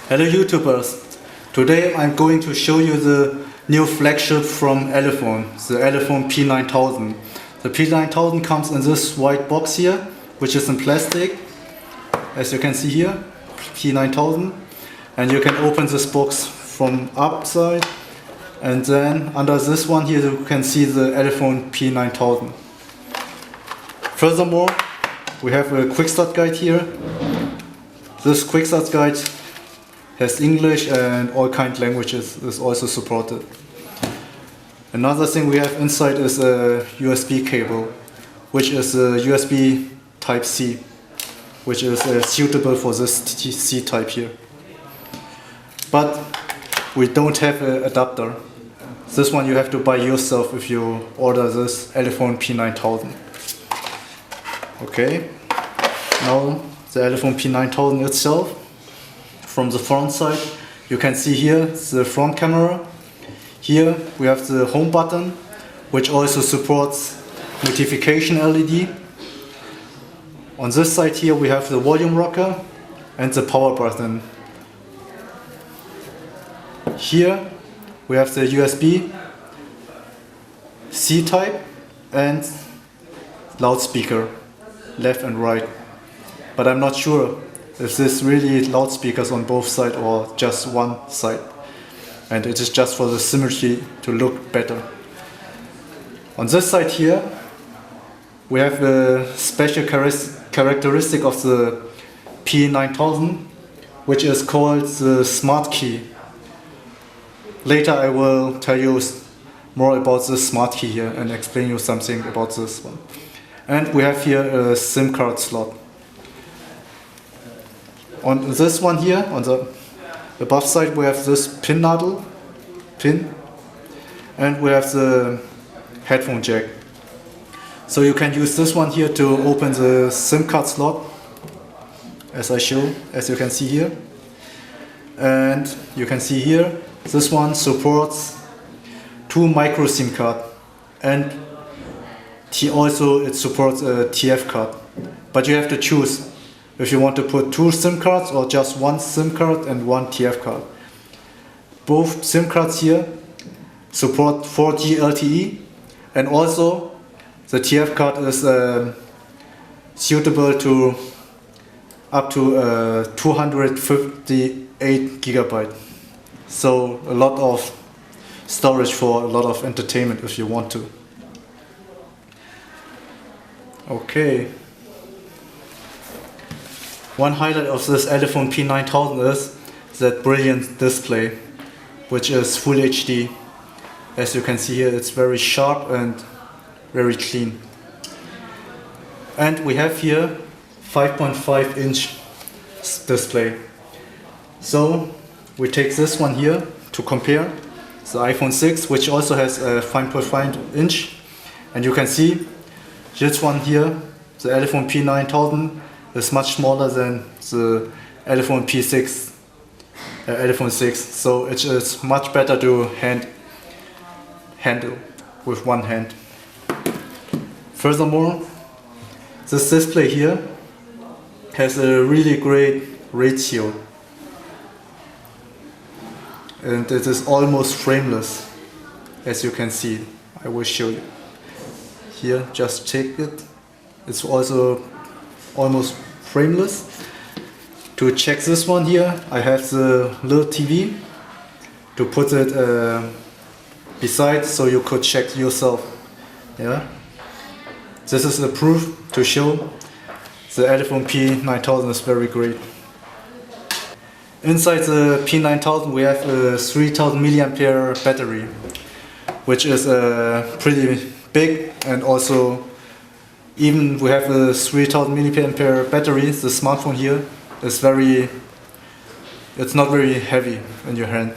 Hello YouTubers, today I'm going to show you the new flagship from Elephone, the Elephone p9000. The p9000 comes in this white box here, which is in plastic, as you can see here, p9000. And you can open this box from upside, and then under this one here you can see the Elephone p9000. Furthermore, we have a quick start guide here. This quick start guide has English and all kind of languages is also supported. Another thing we have inside is a USB cable, which is a USB type C, which is suitable for this C type here. But we don't have an adapter. This one you have to buy yourself if you order this Elephone p9000. Okay, now the Elephone p9000 itself. From the front side, you can see here the front camera. Here we have the home button, which also supports notification LED. On this side here we have the volume rocker and the power button. Here we have the USB C type and loudspeaker, left and right. But I'm not sure if this really loudspeakers on both sides or just one side. And it is just for the symmetry to look better. On this side here we have a special characteristic of the p9000, which is called the smart key. Later I will tell you more about this smart key here and explain you something about this one. And we have here a SIM card slot. On this one here, on the above side, we have this pin, and we have the headphone jack. So you can use this one here to open the SIM card slot, as you can see here. And you can see here, this one supports 2 micro SIM card, and it supports a TF card. But you have to choose if you want to put 2 SIM cards or just 1 SIM card and 1 TF card. Both SIM cards here support 4G LTE, and also the TF card is suitable to up to 258 GB. So a lot of storage for a lot of entertainment if you want to. Okay. One highlight of this Elephone p9000 is that brilliant display, which is Full HD. As you can see here, it's very sharp and very clean. And we have here 5.5-inch display. So we take this one here to compare the iPhone 6, which also has a 5.5-inch, and you can see this one here, the Elephone p9000, is much smaller than the Elephone P6, Elephone 6, so it is much better to handle with one hand. Furthermore, this display here has a really great ratio, and it is almost frameless, as you can see. I will show you. Here, just check it. It's also almost frameless. To check this one here, I have the little TV to put it beside, so you could check yourself. Yeah, this is a proof to show the Elephone p9000 is very great. Inside the p9000 we have a 3000 mAh battery, which is pretty big, and also even we have a 3000 mAh battery. The smartphone here is it's not very heavy in your hand.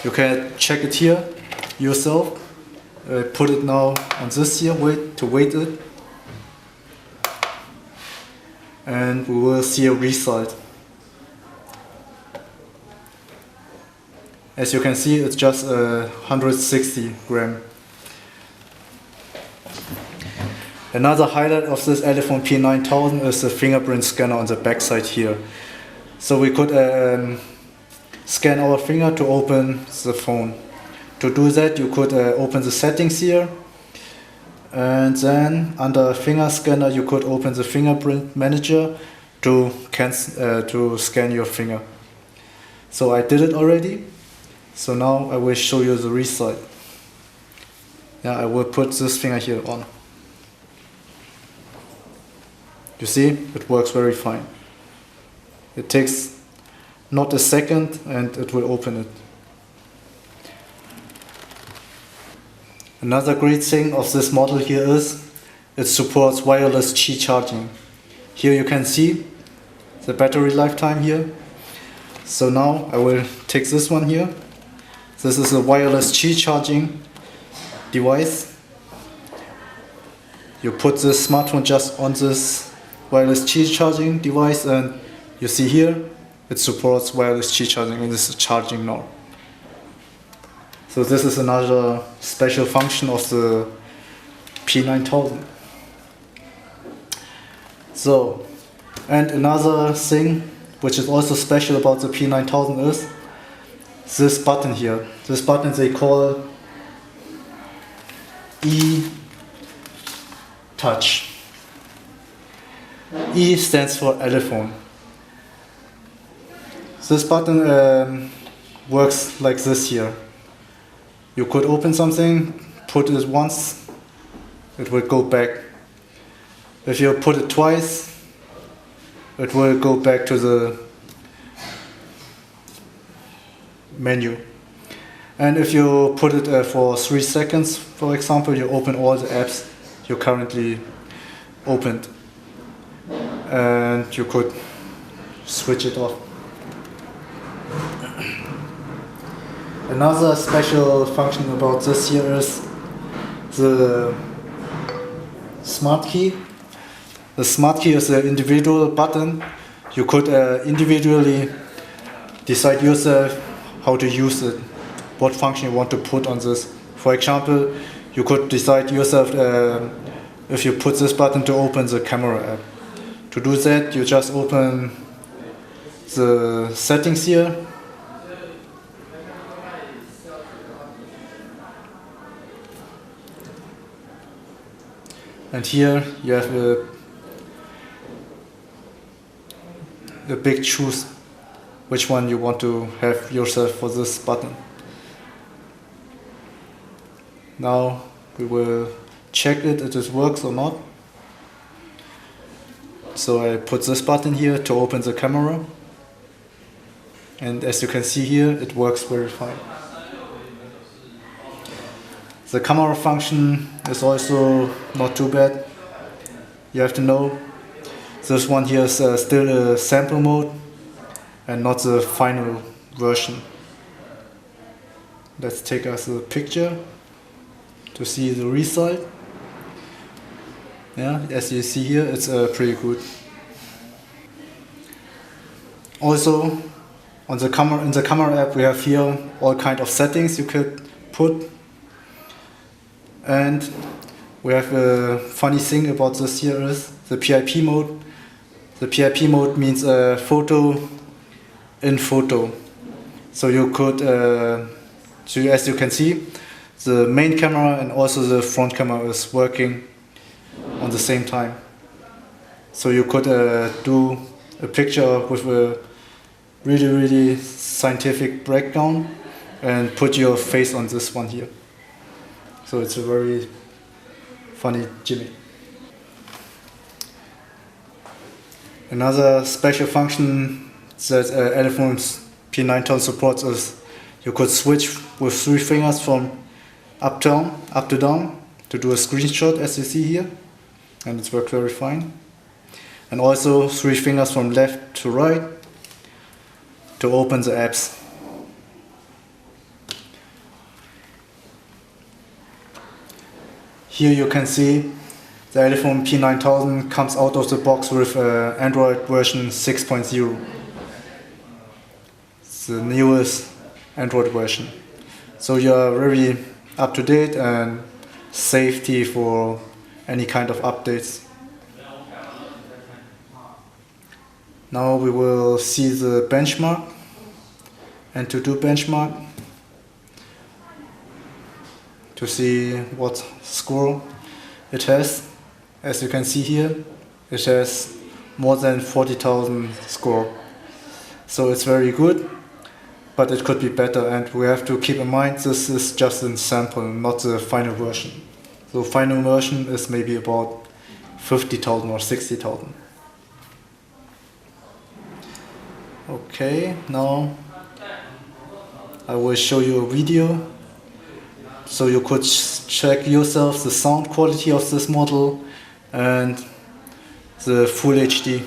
You can check it here yourself. Put it now on this here, weight it, and we will see a result. As you can see, it's just 160 grams. Another highlight of this Elephone p9000 is the fingerprint scanner on the back side here. So we could scan our finger to open the phone. To do that, you could open the settings here, and then under finger scanner you could open the fingerprint manager to scan your finger. So I did it already. So now I will show you the result. Yeah, I will put this finger here on. You see, it works very fine. It takes not a second and it will open it. Another great thing of this model here is it supports wireless Qi charging. Here you can see the battery lifetime here. So now I will take this one here. This is a wireless Qi charging device. You put this smartphone just on this wireless Qi charging device and you see here it supports wireless Qi charging and this is charging now. So this is another special function of the p9000. So, and another thing which is also special about the p9000 is this button here. This button they call E-Touch. E stands for elephone. This button works like this here. You could open something, put it once, it will go back. If you put it twice, it will go back to the menu. And if you put it for 3 seconds, for example, you open all the apps you currently opened. And you could switch it off. Another special function about this here is the smart key. The smart key is an individual button. You could individually decide yourself how to use it, what function you want to put on this. For example, you could decide yourself if you put this button to open the camera app. To do that, you just open the settings here. And here you have a big choose which one you want to have yourself for this button. Now we will check it if it works or not. So I put this button here to open the camera. And as you can see here, it works very fine. The camera function is also not too bad. You have to know this one here is still a sample mode and not the final version. Let's take us a picture to see the result. Yeah, as you see here, it's pretty good. Also, on the camera, in the camera app, we have here all kind of settings you could put. And we have a funny thing about this here is the PIP mode. The PIP mode means photo in photo. So you could, so as you can see, the main camera and also the front camera is working on the same time. So you could do a picture with a really scientific breakdown and put your face on this one here. So it's a very funny gimmick. Another special function that Elephone's p9000 supports is you could switch with 3 fingers from up to down to do a screenshot as you see here, and it's worked very fine. And also 3 fingers from left to right to open the apps. Here you can see the Elephone p9000 comes out of the box with Android version 6.0. It's the newest Android version. So you are very up to date and safety for any kind of updates. Now we will see the benchmark. And to do benchmark, to see what score it has, as you can see here, it has more than 40,000 score. So it's very good, but it could be better, and we have to keep in mind this is just a sample, not the final version. So final version is maybe about 50,000 or 60,000. Okay, now I will show you a video so you could check yourself the sound quality of this model and the full HD.